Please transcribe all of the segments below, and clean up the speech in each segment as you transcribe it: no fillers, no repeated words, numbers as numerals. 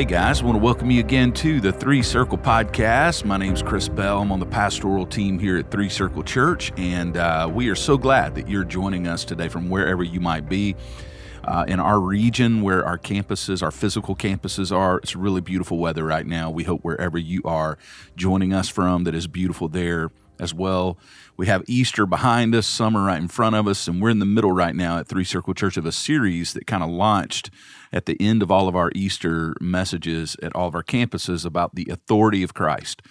Hey guys, I want to welcome you again to the Three Circle Podcast. My name's Chris Bell. I'm on the pastoral team here at Three Circle Church, and we are so glad that you're joining us today from wherever you might be. In our region where our campuses, our physical campuses are, it's really beautiful weather right now. We hope wherever you are joining us from that is beautiful there as well. We have Easter behind us, summer right in front of us, and we're in the middle right now at Three Circle Church of a series that kind of launched at the end of all of our Easter messages at all of our campuses about the authority of Christ.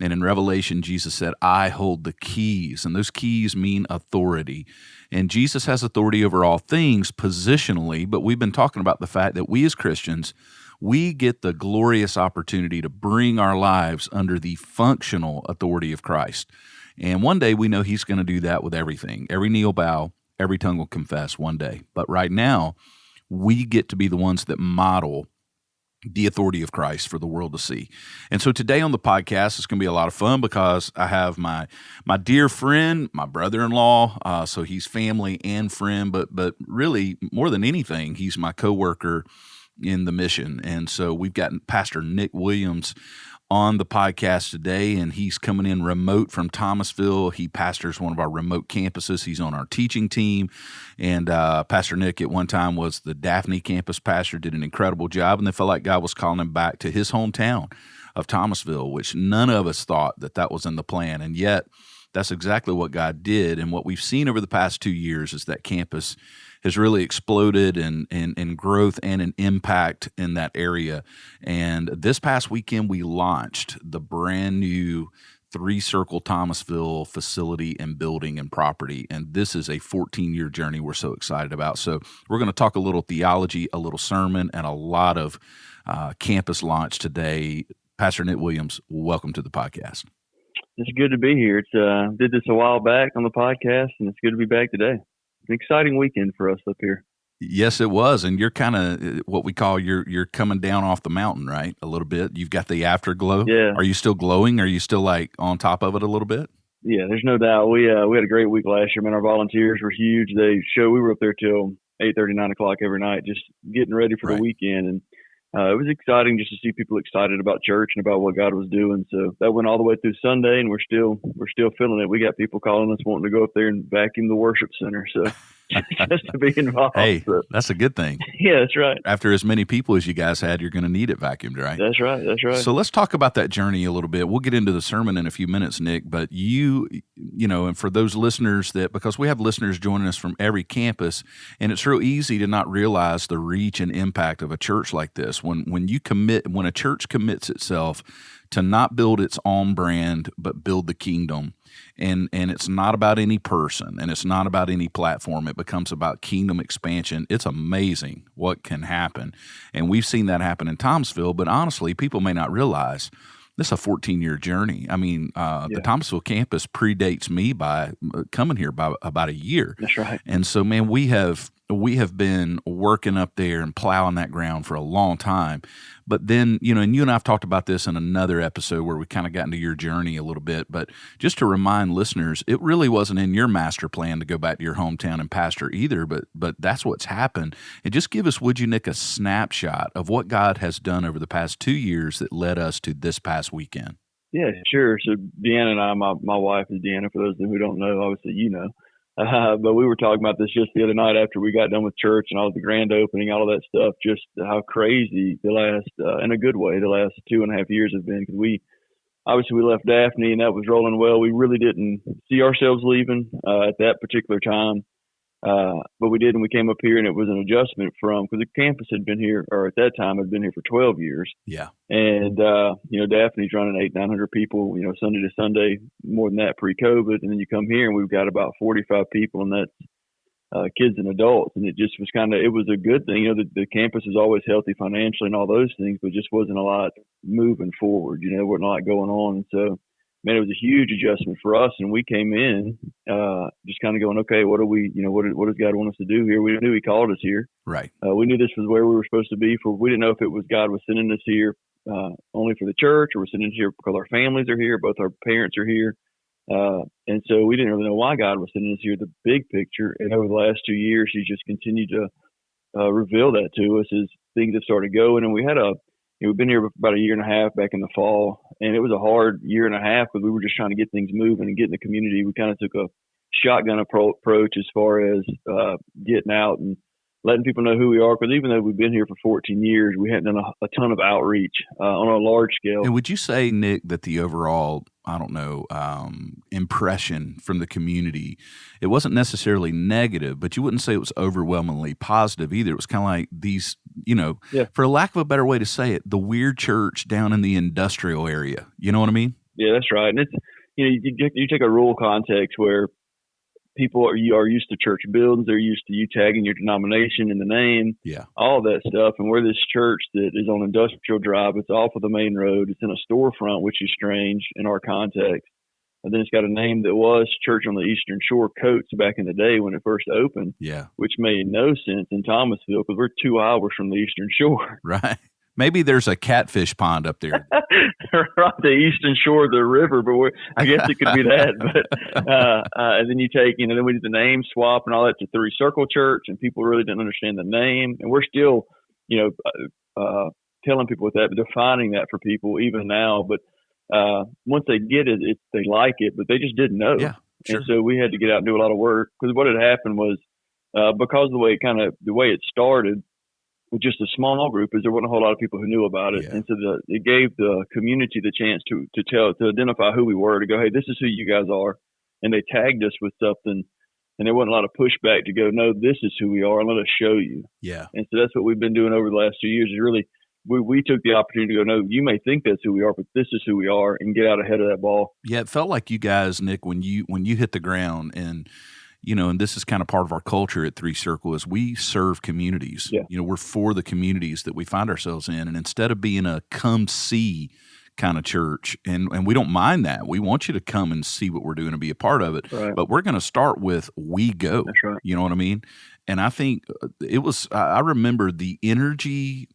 And in Revelation, Jesus said, I hold the keys, and those keys mean authority. And Jesus has authority over all things positionally, but we've been talking about the fact that we as Christians, we get the glorious opportunity to bring our lives under the functional authority of Christ. And one day we know he's going to do that with everything. Every knee will bow, every tongue will confess one day. But right now, we get to be the ones that model the authority of Christ for the world to see. And so today on the podcast, it's going to be a lot of fun because I have my dear friend, my brother-in-law, so he's family and friend, but really more than anything, he's my coworker in the mission. And so we've got Pastor Nick Williams on the podcast today, and he's coming in remote from Thomasville. He pastors one of our remote campuses. He's on our teaching team, and Pastor Nick at one time was the Daphne campus pastor, did an incredible job, and they felt like God was calling him back to his hometown of Thomasville, which none of us thought that was in the plan, and yet that's exactly what God did. And what we've seen over the past 2 years is that campus has really exploded in growth and in impact in that area. And this past weekend, we launched the brand new Three Circle Thomasville facility and building and property. And this is a 14-year journey we're so excited about. So we're going to talk a little theology, a little sermon, and a lot of campus launch today. Pastor Nick Williams, welcome to the podcast. It's good to be here. Did this a while back on the podcast, and it's good to be back today. It's an exciting weekend for us up here. Yes, it was. And you're kind of what we call you're coming down off the mountain, right? A little bit. You've got the afterglow. Yeah. Are you still glowing? Are you still like on top of it a little bit? Yeah, there's no doubt. We had a great week last year. Man, our volunteers were huge. We were up there till 8:30, 9 o'clock every night, just getting ready for the weekend. And it was exciting just to see people excited about church and about what God was doing. So that went all the way through Sunday, and we're still feeling it. We got people calling us wanting to go up there and vacuum the worship center. So just to be involved. Hey, so. That's a good thing. Yeah, that's right. After as many people as you guys had, you're going to need it vacuumed, right? That's right. That's right. So let's talk about that journey a little bit. We'll get into the sermon in a few minutes, Nick, but you know, and for those listeners because we have listeners joining us from every campus, and it's real easy to not realize the reach and impact of a church like this. When a church commits itself to not build its own brand, but build the kingdom. And it's not about any person, and it's not about any platform. It becomes about kingdom expansion. It's amazing what can happen. And we've seen that happen in Thomasville, but honestly, people may not realize this is a 14-year journey. I mean, the Thomasville campus predates me by coming here by about a year. That's right. And so, man, we have been working up there and plowing that ground for a long time. But then, and you and I have talked about this in another episode where we kind of got into your journey a little bit. But just to remind listeners, it really wasn't in your master plan to go back to your hometown and pastor either. But that's what's happened. And just give us, would you, Nick, a snapshot of what God has done over the past 2 years that led us to this past weekend? Yeah, sure. So Deanna and I, my wife is Deanna, for those who don't know, obviously you know. But we were talking about this just the other night after we got done with church and all the grand opening, all of that stuff, just how crazy the last, in a good way, the last 2.5 years have been. Because we left Daphne and that was rolling well. We really didn't see ourselves leaving at that particular time. But we did, and we came up here, and it was an adjustment because the campus had been here, or at that time had been here for 12 years. Yeah. And, Daphne's running 900 people, Sunday to Sunday, more than that pre-COVID. And then you come here and we've got about 45 people, and that's kids and adults. And it just was it was a good thing. The campus is always healthy financially and all those things, but just wasn't a lot moving forward, wasn't a lot going on. And so, man, it was a huge adjustment for us. And we came in just kind of going, okay, what does God want us to do here? We knew he called us here. Right. We knew this was where we were supposed to be. We didn't know if it was God was sending us here only for the church, or we're sending us here because our families are here, both our parents are here. And so we didn't really know why God was sending us here, the big picture. And over the last 2 years, he's just continued to reveal that to us as things have started going. And we had we've been here for about a year and a half back in the fall, and it was a hard year and a half because we were just trying to get things moving and get in the community. We kind of took a shotgun approach as far as getting out and letting people know who we are. Because even though we've been here for 14 years, we hadn't done a ton of outreach on a large scale. And would you say, Nick, that the overall, impression from the community, it wasn't necessarily negative, but you wouldn't say it was overwhelmingly positive either. It was kind of like these, for lack of a better way to say it, the weird church down in the industrial area. You know what I mean? Yeah, that's right. And it's, you take a rural context where people are used to church buildings. They're used to you tagging your denomination in the name, all that stuff. And we're this church that is on Industrial Drive. It's off of the main road. It's in a storefront, which is strange in our context. And then it's got a name that was Church on the Eastern Shore Coats back in the day when it first opened, which made no sense in Thomasville because we're 2 hours from the Eastern Shore. Right. Maybe there's a catfish pond up there. Right, the eastern shore of the river, but I guess it could be that. But and then you take, then we did the name swap and all that to Three Circle Church, and people really didn't understand the name. And we're still, telling people with that, but defining that for people even now. But once they get it, they like it, but they just didn't know. Yeah, sure. And so we had to get out and do a lot of work because what had happened was because of the way it started. With just a small group, is there wasn't a whole lot of people who knew about it, and so it gave the community the chance to identify who we were, to go, hey, this is who you guys are, and they tagged us with something, and there wasn't a lot of pushback to go, no, this is who we are, and let us show you. Yeah, and so that's what we've been doing over the last 2 years. Is really we took the opportunity to go, no, you may think that's who we are, but this is who we are, and get out ahead of that ball. Yeah, it felt like you guys, Nick, when you hit the ground and. And this is kind of part of our culture at Three Circle is we serve communities. Yeah. We're for the communities that we find ourselves in. And instead of being a come see kind of church, and we don't mind that. We want you to come and see what we're doing and be a part of it. Right. But we're going to start with we go. That's right. You know what I mean? And I think I remember the energy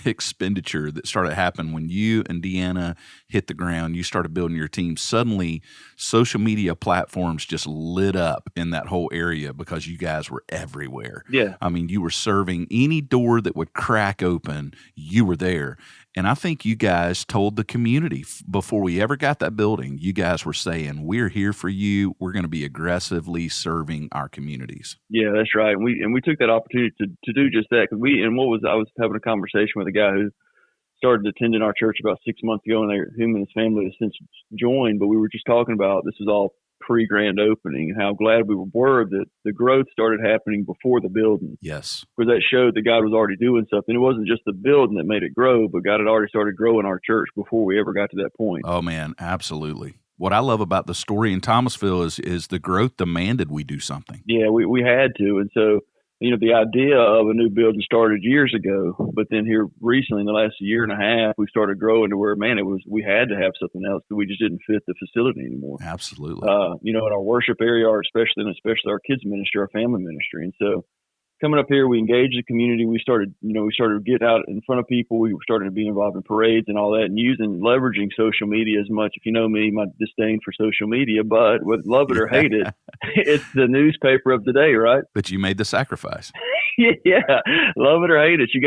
expenditure that started happening when you and Deanna hit the ground. You started building your team. Suddenly, social media platforms just lit up in that whole area because you guys were everywhere. Yeah. I mean, you were serving any door that would crack open, you were there. And I think you guys told the community before we ever got that building, you guys were saying, we're here for you. We're going to be aggressively serving our communities. Yeah, that's right. And we took that opportunity to do just that. Cause I was having a conversation with a guy who started attending our church about 6 months ago, and him and his family have since joined, but we were just talking about, this is all pre-grand opening, and how glad we were that the growth started happening before the building. Yes. Because that showed that God was already doing something. It wasn't just the building that made it grow, but God had already started growing our church before we ever got to that point. Oh, man, absolutely. What I love about the story in Thomasville is the growth demanded we do something. Yeah, we had to. And so, the idea of a new building started years ago, but then here recently, in the last year and a half, we started growing to where, we had to have something else, because we just didn't fit the facility anymore. Absolutely. In our worship area, especially our kids ministry, our family ministry. And so coming up here, we engaged the community. We started getting out in front of people. We were starting to be involved in parades and all that, and leveraging social media as much. If you know me, my disdain for social media, but love it or hate it, it's the newspaper of today, right? But you made the sacrifice. Yeah, love it or hate it, you've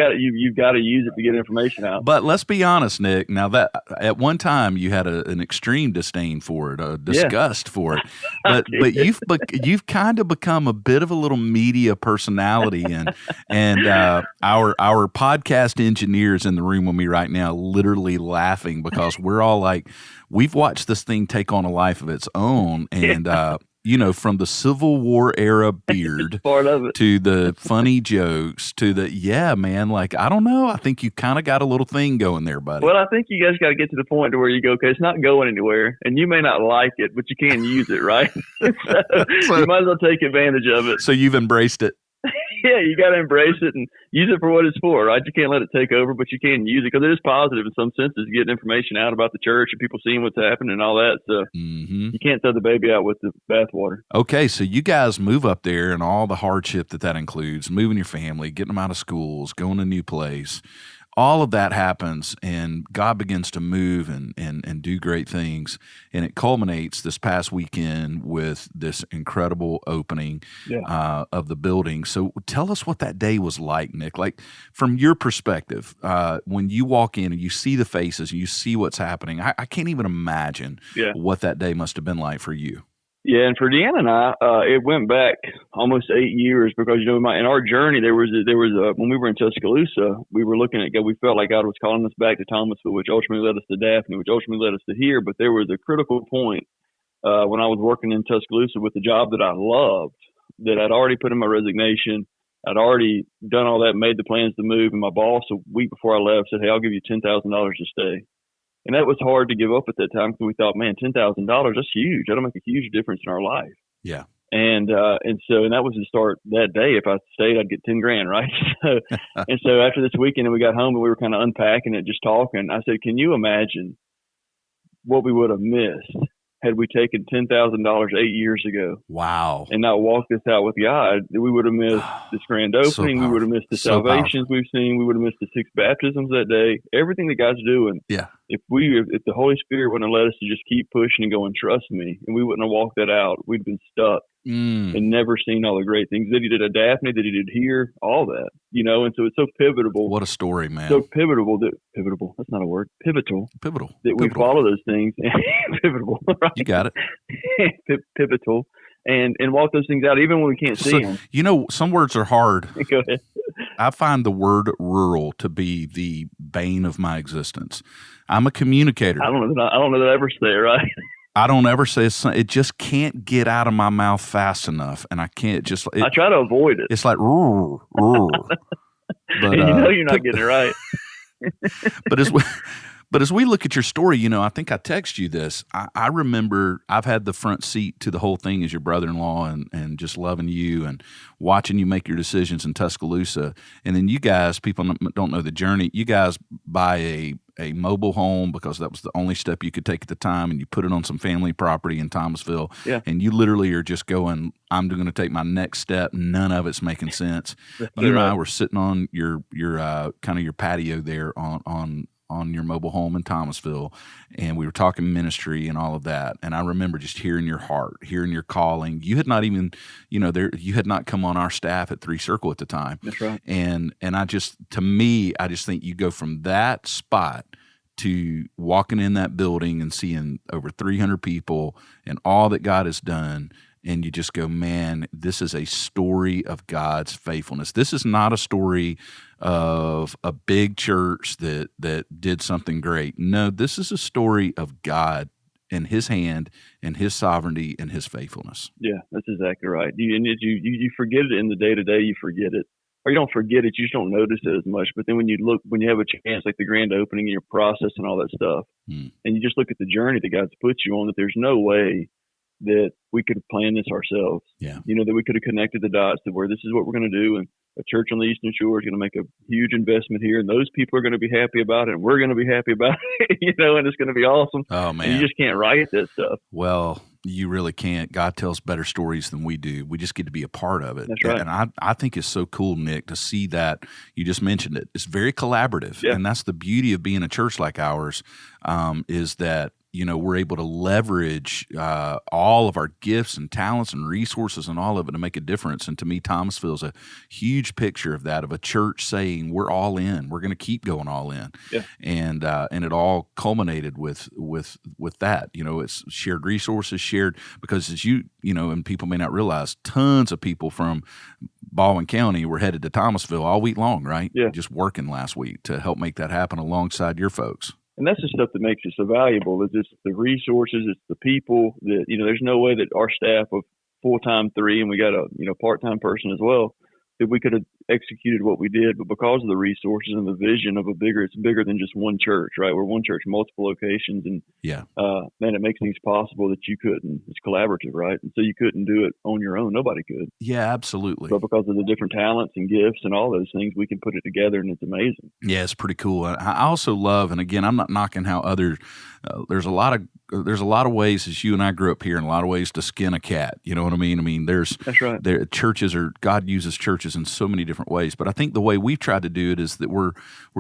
got to use it to get information out. But let's be honest, Nick. Now that at one time you had an extreme disdain for it, a disgust for it, but you've kind of become a bit of a little media personality, and our podcast engineers in the room with me right now, literally laughing because we're all like, we've watched this thing take on a life of its own, and. From the Civil War era beard part of it, to the funny jokes to the, I don't know. I think you kind of got a little thing going there, buddy. Well, I think you guys got to get to the point to where you go, okay, it's not going anywhere, and you may not like it, but you can use it, right? so you might as well take advantage of it. So you've embraced it. Yeah, you got to embrace it and use it for what it's for, right? You can't let it take over, but you can use it because it is positive in some senses, getting information out about the church and people seeing what's happening and all that. So You can't throw the baby out with the bathwater. Okay, so you guys move up there and all the hardship that includes, moving your family, getting them out of schools, going to a new place, all of that happens, and God begins to move and do great things, and it culminates this past weekend with this incredible opening of the building. So tell us what that day was like, Nick. Like, from your perspective, when you walk in and you see the faces and you see what's happening, I can't even imagine what that day must have been like for you. Yeah, and for Deanna and I, it went back almost 8 years because, you know, in our journey, there was when we were in Tuscaloosa, we were looking at God. We felt like God was calling us back to Thomasville, which ultimately led us to Daphne, which ultimately led us to here. But there was a critical point when I was working in Tuscaloosa with the job that I loved, that I'd already put in my resignation. I'd already done all that, made the plans to move, and my boss, a week before I left, said, "Hey, I'll give you $10,000 to stay." And that was hard to give up at that time because we thought, man, $10,000, that's huge. That'll make a huge difference in our life. Yeah. And that was the start that day. If I stayed, I'd get 10 grand, right? So after this weekend, and we got home and we were kind of unpacking it, just talking, I said, can you imagine what we would have missed had we taken $10,000 8 years ago? Wow. And not walked this out with God? We would have missed this grand opening. We would have missed the salvations we've seen. We would have missed the 6 baptisms that day. Everything that God's doing. Yeah. If the Holy Spirit wouldn't have led us to just keep pushing and going, trust me, and we wouldn't have walked that out, we'd been stuck and never seen all the great things that he did at Daphne, that he did here, all that, you know. And so it's so pivotal. What a story, man. So pivotal. That's not a word. Pivotal. That we follow those things. Pivotal. Right? You got it. Pivotal. And walk those things out, even when we can't see them. You know, some words are hard. Go ahead. I find the word rural to be the bane of my existence. I'm a communicator. I don't know that I ever say it, right? I don't ever say it. Just can't get out of my mouth fast enough, and I can't just. I try to avoid it. It's like rrr. But you know you're not getting it right. But as we look at your story, you know, I think I text you this. I remember I've had the front seat to the whole thing as your brother-in-law and just loving you and watching you make your decisions in Tuscaloosa. And then you guys, people don't know the journey, you guys buy a mobile home because that was the only step you could take at the time, and you put it on some family property in Thomasville. Yeah. And you literally are just going, I'm going to take my next step. None of it's making sense. You and I were sitting on your kind of your patio there on your mobile home in Thomasville, and we were talking ministry and all of that. And I remember just hearing your heart, hearing your calling. You had not even, you had not come on our staff at Three Circle at the time. That's right. And I just think you go from that spot to walking in that building and seeing over 300 people and all that God has done. And you just go, man, this is a story of God's faithfulness. This is not a story of a big church that did something great. No, this is a story of God and His hand and His sovereignty and His faithfulness. Yeah, that's exactly right. You forget it in the day-to-day, you forget it. Or you don't forget it, you just don't notice it as much. But then when you have a chance, like the grand opening and your process and all that stuff, and you just look at the journey that God's put you on, that there's no way that we could have planned this ourselves. Yeah. That we could have connected the dots to where this is what we're going to do. And a church on the Eastern Shore is going to make a huge investment here. And those people are going to be happy about it. And we're going to be happy about it, and it's going to be awesome. Oh, man. And you just can't write that stuff. Well, you really can't. God tells better stories than we do. We just get to be a part of it. That's right. And I think it's so cool, Nick, to see that. You just mentioned it. It's very collaborative. Yeah. And that's the beauty of being a church like ours, is that we're able to leverage all of our gifts and talents and resources and all of it to make a difference. And to me, Thomasville is a huge picture of that, of a church saying, we're all in. We're going to keep going all in. Yeah. And it all culminated with that. It's shared resources, because as and people may not realize, tons of people from Baldwin County were headed to Thomasville all week long, right? Yeah. Just working last week to help make that happen alongside your folks. And that's the stuff that makes it so valuable. Is it's the resources, it's the people that, there's no way that our staff of full-time 3, and we got a, part-time person as well, that we could have executed what we did. But because of the resources and the vision of it's bigger than just one church, right? We're one church, multiple locations. And man, it makes things possible that you couldn't. It's collaborative, right? And so you couldn't do it on your own. Nobody could. Yeah, absolutely. But because of the different talents and gifts and all those things, we can put it together, and it's amazing. Yeah, it's pretty cool. I also love, and again, I'm not knocking how others. There's a lot of ways, as you and I grew up here, and a lot of ways to skin a cat. You know what I mean? That's right. God uses churches in so many different different ways. But I think the way we've tried to do it is that we're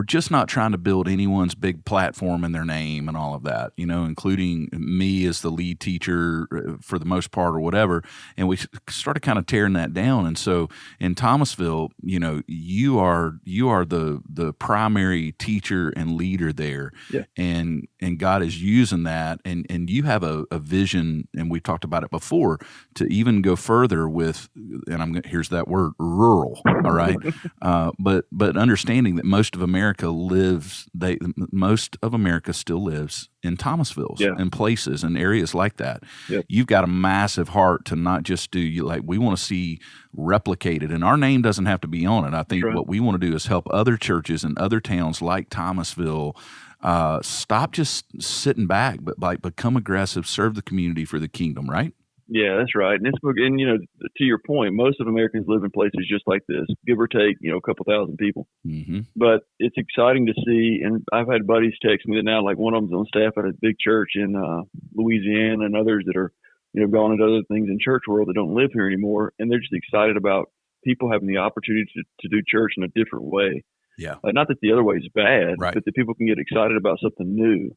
just not trying to build anyone's big platform in their name and all of that, including me as the lead teacher for the most part or whatever. And we started kind of tearing that down. And so in Thomasville, you are the primary teacher and leader there. Yeah. And God is using that. And you have a vision, and we've talked about it before, to even go further with, and here's that word, rural. All right. But understanding that most of America still lives in Thomasville and places and areas like that. Yep. You've got a massive heart to not just we want to see replicated, and our name doesn't have to be on it. I think what we want to do is help other churches and other towns like Thomasville stop just sitting back, but become aggressive, serve the community for the kingdom, right? Yeah, that's right. And to your point, most of Americans live in places just like this, give or take, a couple thousand people. Mm-hmm. But it's exciting to see, and I've had buddies text me that now, like one of them's on staff at a big church in Louisiana, and others that are, gone into other things in church world that don't live here anymore, and they're just excited about people having the opportunity to do church in a different way. Yeah. Not that the other way is bad, right, but that people can get excited about something new.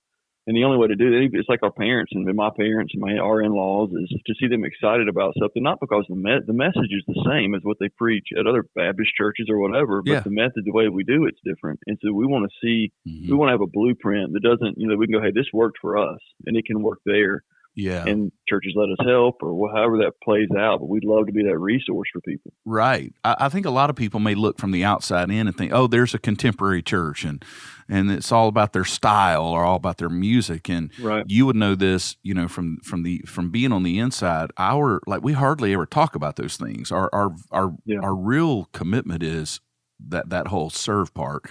And the only way to do it, it's like our parents and my parents and our in-laws, is to see them excited about something, not because the message is the same as what they preach at other Baptist churches or whatever, but the method, the way we do it's different. And so we want to see, we want to have a blueprint that doesn't, we can go, hey, this worked for us and it can work there. Yeah. And churches let us help or however that plays out, but we'd love to be that resource for people. Right. I think a lot of people may look from the outside in and think, oh, there's a contemporary church and it's all about their style or all about their music. And you would know this, from being on the inside, we hardly ever talk about those things. Our real commitment is that whole serve part.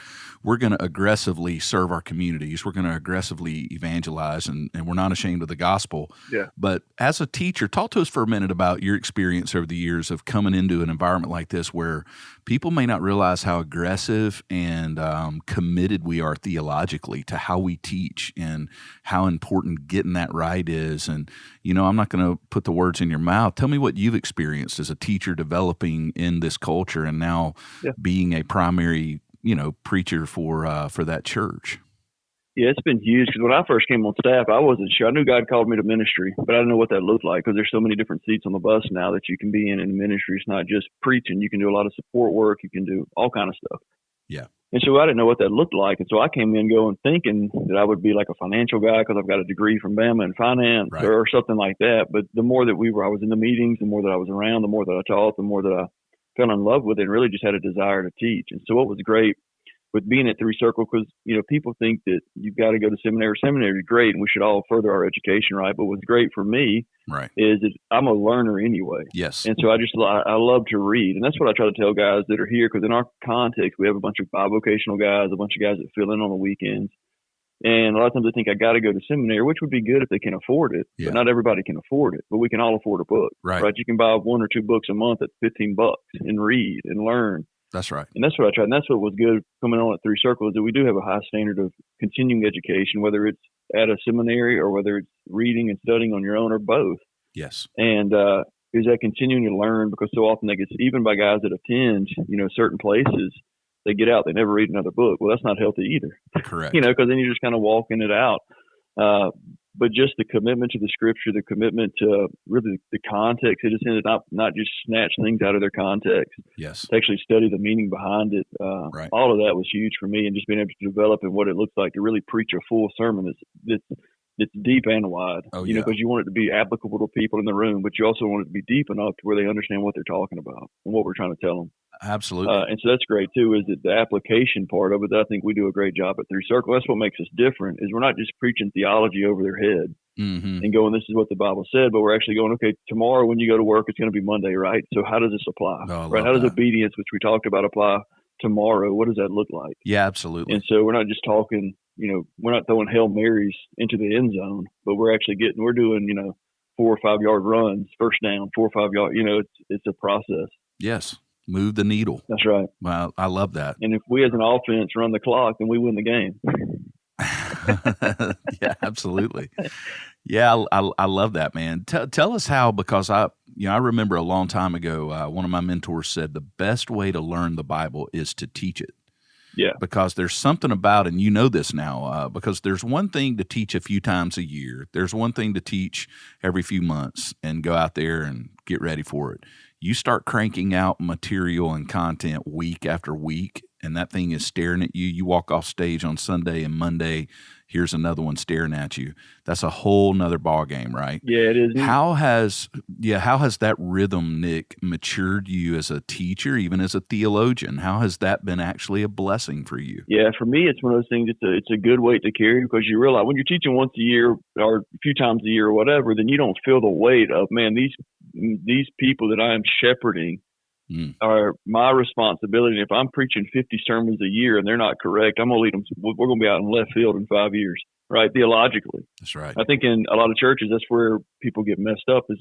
We're going to aggressively serve our communities. We're going to aggressively evangelize, and we're not ashamed of the gospel. Yeah. But as a teacher, talk to us for a minute about your experience over the years of coming into an environment like this where people may not realize how aggressive and committed we are theologically to how we teach and how important getting that right is. And, I'm not going to put the words in your mouth. Tell me what you've experienced as a teacher developing in this culture and now being a primary, preacher for that church. Yeah, it's been huge because when I first came on staff, I wasn't sure. I knew God called me to ministry, but I didn't know what that looked like because there's so many different seats on the bus now that you can be in ministry. It's not just preaching. You can do a lot of support work. You can do all kind of stuff. Yeah. And so I didn't know what that looked like. And so I came in going thinking that I would be like a financial guy because I've got a degree from Bama in finance or something like that. But the more that I was in the meetings, the more that I was around, the more that I taught, the more that I fell in love with it and really just had a desire to teach. And so what was great with being at Three Circle, because, people think that you've got to go to seminary. Seminary is great and we should all further our education, right? But what's great for me is that I'm a learner anyway. Yes. And so I love to read. And that's what I try to tell guys that are here, because in our context, we have a bunch of bivocational guys, a bunch of guys that fill in on the weekends. And a lot of times they think I got to go to seminary, which would be good if they can afford it, but not everybody can afford it. But we can all afford a book, right? You can buy 1 or 2 books a month at $15 and read and learn. That's right. And that's what I tried. And that's what was good coming on at Three Circle, is that we do have a high standard of continuing education, whether it's at a seminary or whether it's reading and studying on your own or both. Yes. And is that continuing to learn, because so often they get, even by guys that attend, certain places, they get out, they never read another book. Well, that's not healthy either. Correct. Because then you're just kind of walking it out. But just the commitment to the scripture, the commitment to really the context, it is in it, not just snatch things out of their context. Yes. To actually study the meaning behind it. All of that was huge for me, and just being able to develop in what it looks like to really preach a full sermon that's deep and wide. Because you want it to be applicable to people in the room, but you also want it to be deep enough to where they understand what they're talking about and what we're trying to tell them. Absolutely. And so that's great too, is that the application part of it, I think we do a great job at Three Circle. That's what makes us different, is we're not just preaching theology over their head and going, this is what the Bible said, but we're actually going, okay, tomorrow when you go to work, it's going to be Monday, right? So how does this apply? How does obedience, which we talked about, apply tomorrow? What does that look like? Yeah, absolutely. And so we're not just talking, we're not throwing Hail Marys into the end zone, but we're actually we're doing, 4 or 5 yard runs, first down, 4 or 5 yard, it's a process. Yes. Move the needle. That's right. Wow, I love that. And if we as an offense run the clock, then we win the game. Yeah, absolutely. Yeah, I love that, man. Tell us how, because I remember a long time ago, one of my mentors said the best way to learn the Bible is to teach it. Yeah. Because there's something about, and you know this now, because there's one thing to teach a few times a year. There's one thing to teach every few months and go out there and get ready for it. You start cranking out material and content week after week, and that thing is staring at you. You walk off stage on Sunday, and Monday, here's another one staring at you. That's a whole nother ball game, right? Yeah, it is. How has that rhythm, Nick, matured you as a teacher, even as a theologian? How has that been actually a blessing for you? Yeah, for me, it's one of those things. It's a good weight to carry, because you realize when you're teaching once a year or a few times a year or whatever, then you don't feel the weight of, man, these people that I am shepherding are my responsibility. And if I'm preaching 50 sermons a year and they're not correct, I'm going to lead them. We're going to be out in left field in 5 years, right? Theologically. That's right. I think in a lot of churches, that's where people get messed up, is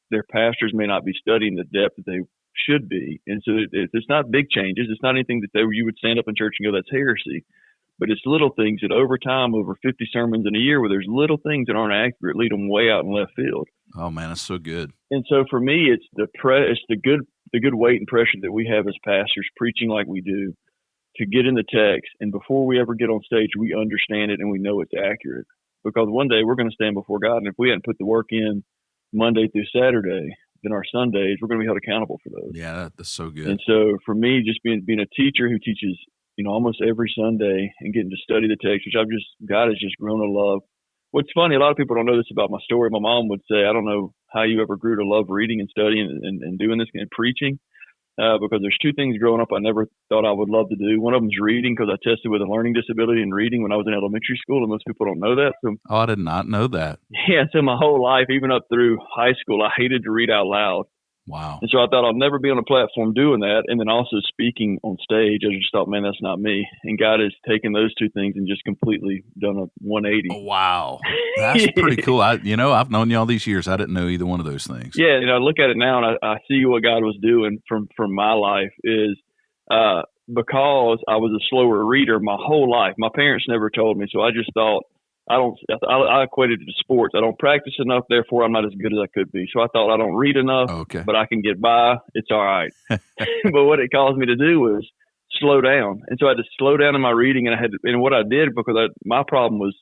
their pastors may not be studying the depth that they should be. And so it's not big changes. It's not anything that you would stand up in church and go, that's heresy. But it's little things that over time, over 50 sermons in a year, where there's little things that aren't accurate, lead them way out in left field. Oh man, that's so good. And so for me, it's the good weight and pressure that we have as pastors preaching like we do, to get in the text, and before we ever get on stage, we understand it and we know it's accurate. Because one day we're going to stand before God, and if we hadn't put the work in Monday through Saturday, then our Sundays, we're going to be held accountable for those. Yeah, that's so good. And so for me, just being a teacher who teaches, almost every Sunday, and getting to study the text, which God has just grown to love. What's funny, a lot of people don't know this about my story. My mom would say, I don't know how you ever grew to love reading and studying and doing this and preaching, because there's two things growing up I never thought I would love to do. One of them is reading, because I tested with a learning disability in reading when I was in elementary school, and most people don't know that. So, I did not know that. Yeah, so my whole life, even up through high school, I hated to read out loud. Wow. And so I thought I'll never be on a platform doing that. And then also speaking on stage, I just thought, man, that's not me. And God has taken those two things and just completely done a 180. Oh, wow. That's pretty cool. I've known you all these years. I didn't know either one of those things. Yeah. I look at it now, and I see what God was doing from my life is because I was a slower reader my whole life. My parents never told me. So I just thought, I equated it to sports. I don't practice enough, therefore I'm not as good as I could be. So I thought, I don't read enough, but I can get by. It's all right. But what it caused me to do was slow down. And so I had to slow down in my reading, and what I did, because my problem was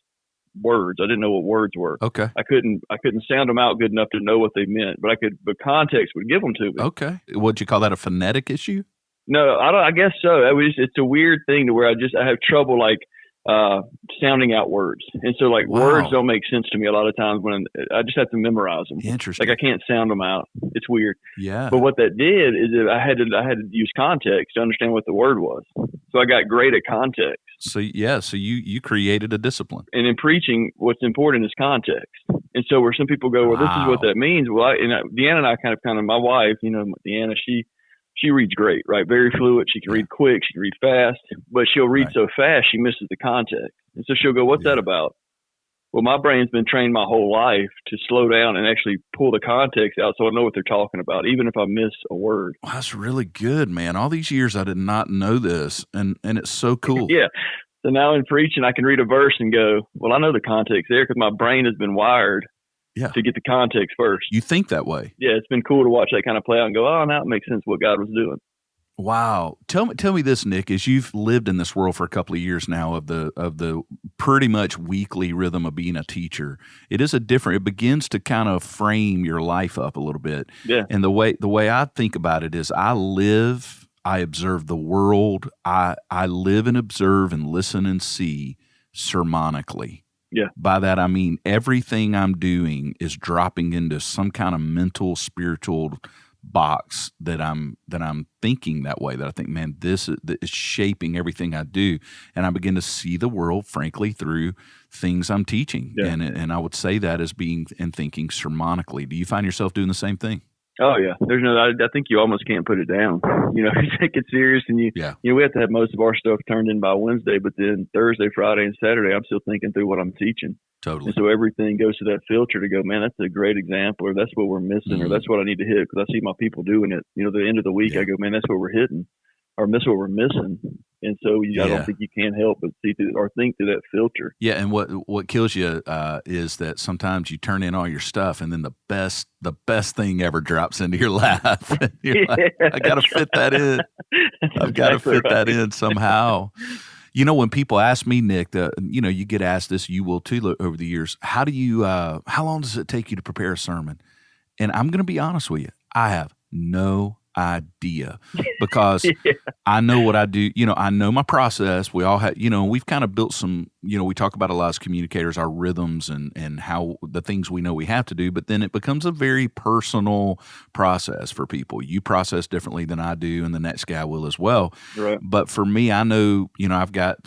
words. I didn't know what words were. Okay. I couldn't sound them out good enough to know what they meant, but context would give them to me. Okay. Would you call that a phonetic issue? No, I guess so. It's a weird thing to where I have trouble sounding out words. And so words don't make sense to me a lot of times when I just have to memorize them. Interesting. I can't sound them out. It's weird. Yeah. But what that did is that I had to use context to understand what the word was. So I got great at context. So you created a discipline. And in preaching, what's important is context. And so where some people go, well, this is what that means. Well, Deanna and I kind of my wife, Deanna, she reads great, right? Very fluent. She can read quick. She can read fast, but she'll read so fast she misses the context. And so she'll go, what's that about? Well, my brain's been trained my whole life to slow down and actually pull the context out so I know what they're talking about, even if I miss a word. Wow, that's really good, man. All these years I did not know this, and it's so cool. Yeah. So now in preaching, I can read a verse and go, well, I know the context there because my brain has been wired to get the context first. You think that way. Yeah, it's been cool to watch that kind of play out and go, oh, now it makes sense what God was doing. Wow. Tell me this, Nick, as you've lived in this world for a couple of years now of the pretty much weekly rhythm of being a teacher, it begins to kind of frame your life up a little bit. Yeah. And the way I think about it is I observe the world. I live and observe and listen and see sermonically. Yeah. By that, I mean everything I'm doing is dropping into some kind of mental, spiritual box that I'm thinking that way, that I think, man, this is shaping everything I do. And I begin to see the world, frankly, through things I'm teaching. Yeah. And I would say that as being and thinking sermonically. Do you find yourself doing the same thing? Oh yeah, I think you almost can't put it down. You take it serious, and we have to have most of our stuff turned in by Wednesday, but then Thursday, Friday, and Saturday, I'm still thinking through what I'm teaching. Totally. And so everything goes to that filter to go, man, that's a great example, or that's what we're missing, or that's what I need to hit, because I see my people doing it. The end of the week, I go, man, that's what we're hitting, or miss what we're missing. And so I don't think you can help but see through or think through that filter. Yeah, and what kills you is that sometimes you turn in all your stuff, and then the best thing ever drops into your lap. You're like, I got to fit that in. I've got to fit that in somehow. You know, when people ask me, Nick, you get asked this, you will too over the years. How long does it take you to prepare a sermon? And I'm going to be honest with you, I have no idea, because I know what I do. I know my process. We all have, we've kind of built some, we talk about a lot as communicators, our rhythms and how the things we know we have to do, but then it becomes a very personal process for people. You process differently than I do, and the next guy will as well. Right. But for me, I know, I've got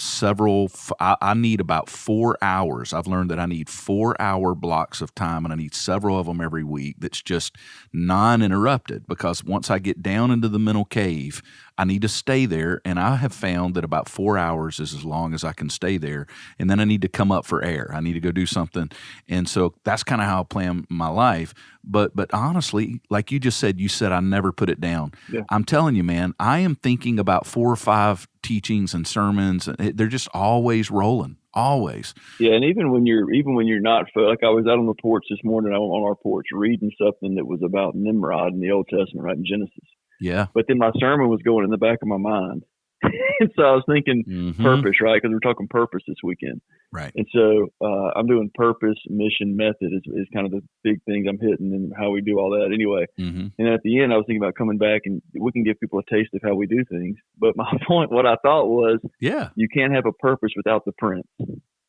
I need about 4 hours. I've learned that I need 4-hour blocks of time, and I need several of them every week that's just non-interrupted, because once I get down into the mental cave, I need to stay there, and I have found that about 4 hours is as long as I can stay there, and then I need to come up for air. I need to go do something, and so that's kind of how I plan my life. But honestly, like you said I never put it down. Yeah. I'm telling you, man, I am thinking about 4 or 5 teachings and sermons. They're just always rolling, always. Yeah, and even when you're not, like I was out on the porch this morning, on our porch reading something that was about Nimrod in the Old Testament, right, in Genesis. Yeah. But then my sermon was going in the back of my mind. And so I was thinking purpose, right? Because we're talking purpose this weekend. Right. And so I'm doing purpose, mission, method is kind of the big things I'm hitting, and how we do all that anyway. Mm-hmm. And at the end, I was thinking about coming back, and we can give people a taste of how we do things. But my point, what I thought was, you can't have a purpose without the prince,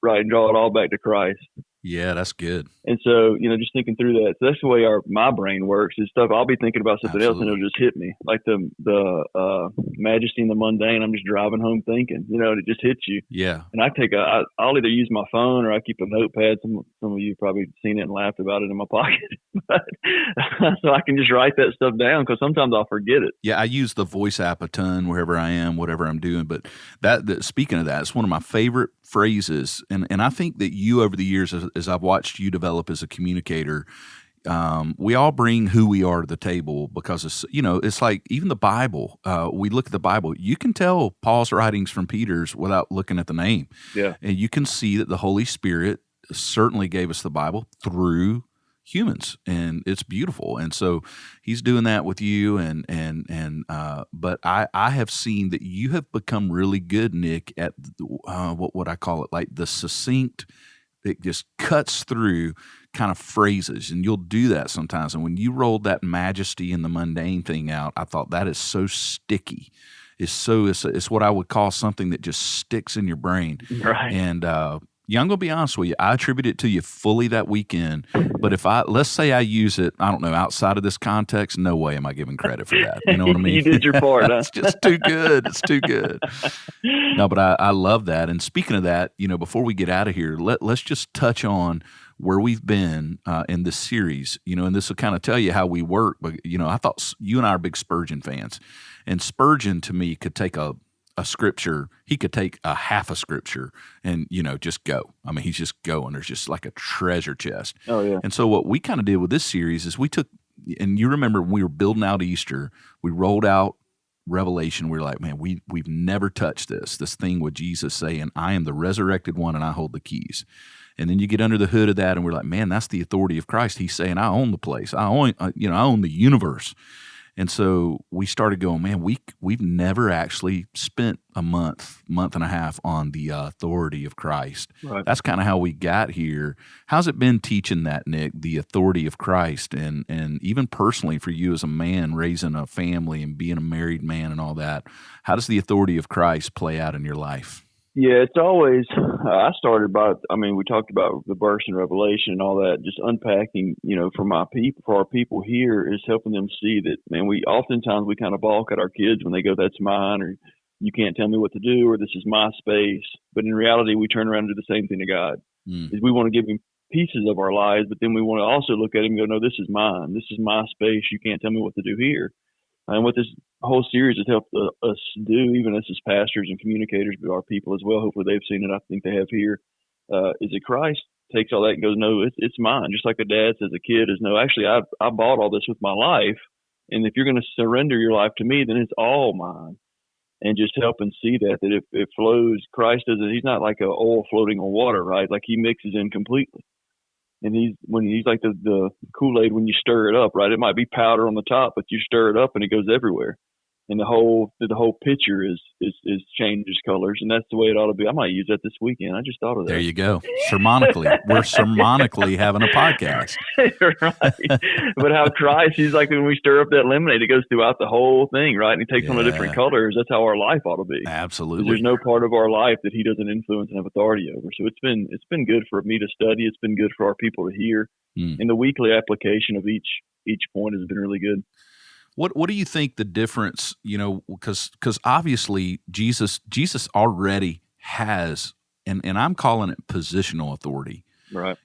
right? And draw it all back to Christ. Yeah, that's good. And so, just thinking through that, so that's the way my brain works. Is stuff I'll be thinking about something else, and it'll just hit me, like the majesty and the mundane. I'm just driving home thinking, it just hits you. Yeah. And I'll either use my phone, or I keep a notepad. Some of you probably seen it and laughed about it in my pocket, so I can just write that stuff down, because sometimes I'll forget it. Yeah, I use the voice app a ton wherever I am, whatever I'm doing. But speaking of that, it's one of my favorite phrases, and I think that you, over the years, as I've watched you develop as a communicator, we all bring who we are to the table, because it's like even the Bible. We look at the Bible, you can tell Paul's writings from Peter's without looking at the name. Yeah, and you can see that the Holy Spirit certainly gave us the Bible through humans, and it's beautiful. And so he's doing that with you, but I have seen that you have become really good, Nick, at what I call it, like the succinct. It just cuts through kind of phrases, and you'll do that sometimes. And when you rolled that majesty and the mundane thing out, I thought that is so sticky. It's what I would call something that just sticks in your brain. Right. And I'm going to be honest with you, I attribute it to you fully that weekend. But let's say I use it, I don't know, outside of this context, no way am I giving credit for that. You know what I mean? You did your part, huh? It's just too good. It's too good. No, but I love that. And speaking of that, before we get out of here, let's just touch on where we've been in this series, and this will kind of tell you how we work. But, I thought you and I are big Spurgeon fans. And Spurgeon, to me, could take a scripture, he could take a half a scripture and, just go. I mean, he's just going. There's just like a treasure chest. Oh, yeah. And so what we kind of did with this series is we took, and you remember when we were building out Easter, we rolled out Revelation. We were like, man, we've never touched this thing with Jesus saying, I am the resurrected one and I hold the keys. And then you get under the hood of that and we're like, man, that's the authority of Christ. He's saying, I own the place. I own the universe. And so we started going, man, we've never actually spent a month and a half on the authority of Christ. Right. That's kind of how we got here. How's it been teaching that, Nick, the authority of Christ, and even personally for you as a man raising a family and being a married man and all that? How does the authority of Christ play out in your life? Yeah, it's always, I started we talked about the verse in Revelation and all that, just unpacking, for our people here, is helping them see that, man, oftentimes we kind of balk at our kids when they go, that's mine, or you can't tell me what to do, or this is my space. But in reality, we turn around and do the same thing to God. Is we want to give him pieces of our lives, but then we want to also look at him and go, no, this is mine. This is my space. You can't tell me what to do here. And what this whole series has helped us do, even us as pastors and communicators, but our people as well, hopefully they've seen it, I think they have here, is that Christ takes all that and goes, no, it's mine. Just like a dad says a kid is, no, actually, I bought all this with my life. And if you're going to surrender your life to me, then it's all mine. and just helping see that it flows. Christ doesn't. He's not like a oil floating on water, right? Like he mixes in completely. And he's like the Kool-Aid when you stir it up, right? It might be powder on the top, but you stir it up and it goes everywhere. And the whole picture is changes colors, and that's the way it ought to be. I might use that this weekend. I just thought of that. There you go. Sermonically, we're sermonically having a podcast, right? But how Christ, he's like when we stir up that lemonade, it goes throughout the whole thing, right? And he takes on the different colors. That's how our life ought to be. Absolutely. There's no part of our life that he doesn't influence and have authority over. So it's been good for me to study. It's been good for our people to hear, and the weekly application of each point has been really good. What do you think the difference, because obviously Jesus already has, and I'm calling it positional authority. Right.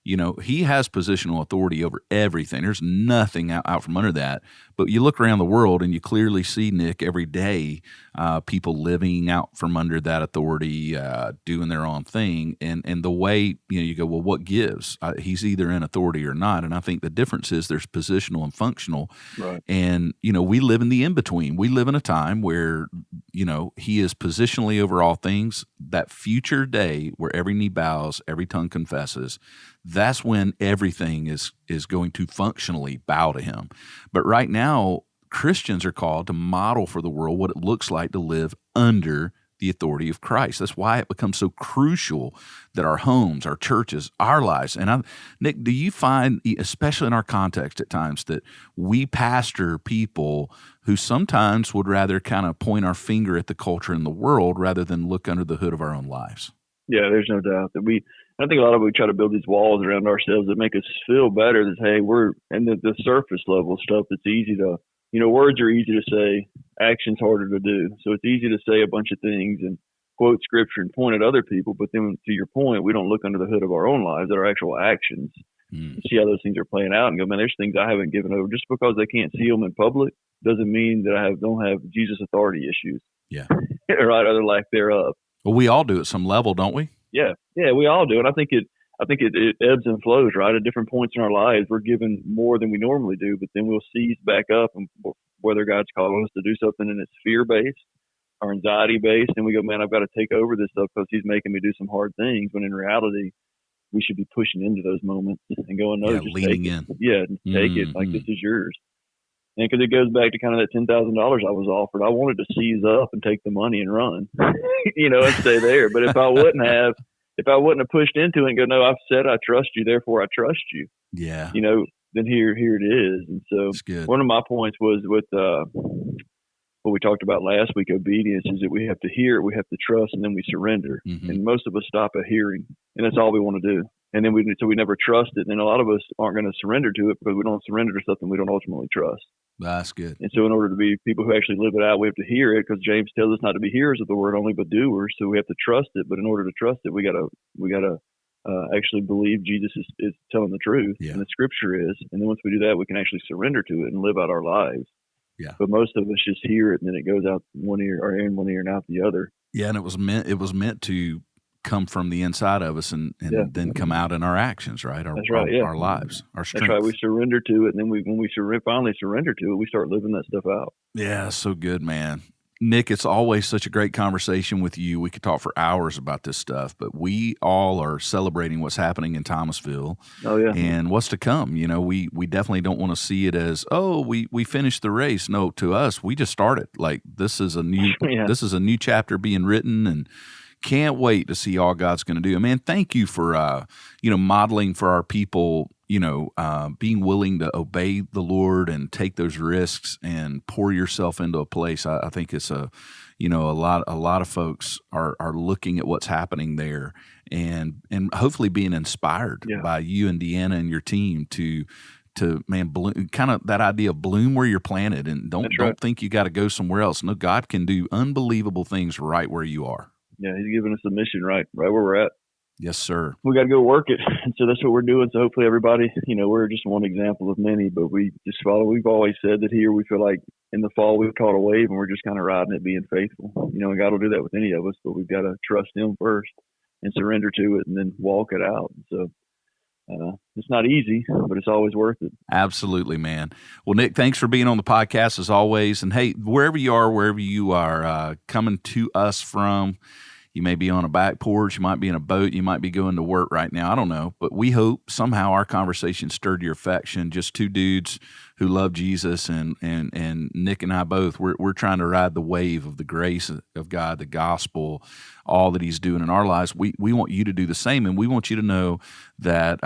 He has positional authority over everything. There's nothing out from under that. But you look around the world and you clearly see, Nick, every day, people living out from under that authority, doing their own thing. And the way, you go, well, what gives? He's either in authority or not. And I think the difference is there's positional and functional. Right. And, we live in the in-between. We live in a time where, he is positionally over all things. That future day where every knee bows, every tongue confesses, that's when everything is going to functionally bow to him. But right now, Christians are called to model for the world what it looks like to live under the authority of Christ. That's why it becomes so crucial that our homes, our churches, our lives, and Nick, do you find, especially in our context at times, that we pastor people who sometimes would rather kind of point our finger at the culture in the world rather than look under the hood of our own lives? Yeah, there's no doubt that I think a lot of we try to build these walls around ourselves that make us feel better. That, hey, we're, and the surface level stuff that's easy to, words are easy to say, action's harder to do. So it's easy to say a bunch of things and quote scripture and point at other people. But then to your point, we don't look under the hood of our own lives, at our actual actions, see how those things are playing out and go, man, there's things I haven't given over. Just because they can't see them in public doesn't mean that I don't have Jesus authority issues. Yeah. Right. Or the lack thereof. Well, we all do at some level, don't we? Yeah, we all do, and I think it ebbs and flows, right? At different points in our lives, we're given more than we normally do, but then we'll seize back up, and whether God's calling us to do something and it's fear-based or anxiety-based, and we go, man, I've got to take over this stuff because He's making me do some hard things. When in reality, we should be pushing into those moments and going, no, just leaning take in. it. Yeah, take it like this is yours. And because it goes back to kind of that $10,000 I was offered, I wanted to seize up and take the money and run, and stay there. But if I wouldn't have pushed into it and go, no, I've said I trust you, therefore I trust you. Yeah. Then here it is. And so one of my points was with what we talked about last week, obedience, is that we have to hear, we have to trust, and then we surrender. Mm-hmm. And most of us stop at hearing, and that's all we want to do. And then we never trust it. And then a lot of us aren't going to surrender to it because we don't surrender to something we don't ultimately trust. That's good. And so in order to be people who actually live it out, we have to hear it, because James tells us not to be hearers of the word only, but doers. So we have to trust it. But in order to trust it, we gotta actually believe Jesus is telling the truth, and the Scripture is. And then once we do that, we can actually surrender to it and live out our lives. Yeah. But most of us just hear it, and then it goes out one ear, or in one ear and out the other. Yeah, and it was meant to come from the inside of us and then come out in our actions, right? Our lives, our strength. That's right. We surrender to it, and then when we finally surrender to it, we start living that stuff out. Yeah, so good, man. Nick, it's always such a great conversation with you. We could talk for hours about this stuff, but we all are celebrating what's happening in Thomasville. Oh, yeah. And what's to come. We definitely don't want to see it as, we finished the race. No, to us, we just started. Like, this is a new this is a new chapter being written, and can't wait to see all God's going to do. Man, thank you for modeling for our people, being willing to obey the Lord and take those risks and pour yourself into a place. I think it's a lot of folks are looking at what's happening there and hopefully being inspired by you and Deanna and your team to bloom, kind of that idea of bloom where you're planted, and don't think you got to go somewhere else. No, God can do unbelievable things right where you are. Yeah, He's giving us a mission right where we're at. Yes, sir. We got to go work it. And so that's what we're doing. So hopefully everybody, we're just one example of many, but we just follow. We've always said that here we feel like in the fall we've caught a wave and we're just kind of riding it, being faithful. And God will do that with any of us, but we've got to trust Him first and surrender to it and then walk it out. And so it's not easy, but it's always worth it. Absolutely, man. Well, Nick, thanks for being on the podcast as always. And hey, wherever you are coming to us from, you may be on a back porch, you might be in a boat, you might be going to work right now. I don't know, but we hope somehow our conversation stirred your affection. Just two dudes who love Jesus, and Nick and I both. We're trying to ride the wave of the grace of God, the gospel, all that He's doing in our lives. We want you to do the same, and we want you to know that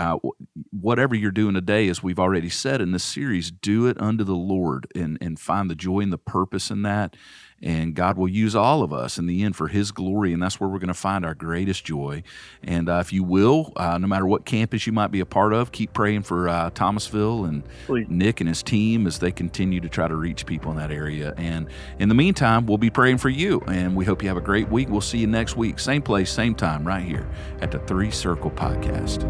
whatever you're doing today, as we've already said in this series, do it unto the Lord, and find the joy and the purpose in that. And God will use all of us in the end for His glory, and that's where we're going to find our greatest joy. And if you will, no matter what campus you might be a part of, keep praying for Thomasville and Please. Nick and his team as they continue to try to reach people in that area. And in the meantime, we'll be praying for you, and we hope you have a great week. We'll see you next week, same place, same time, right here at the Three Circle Podcast.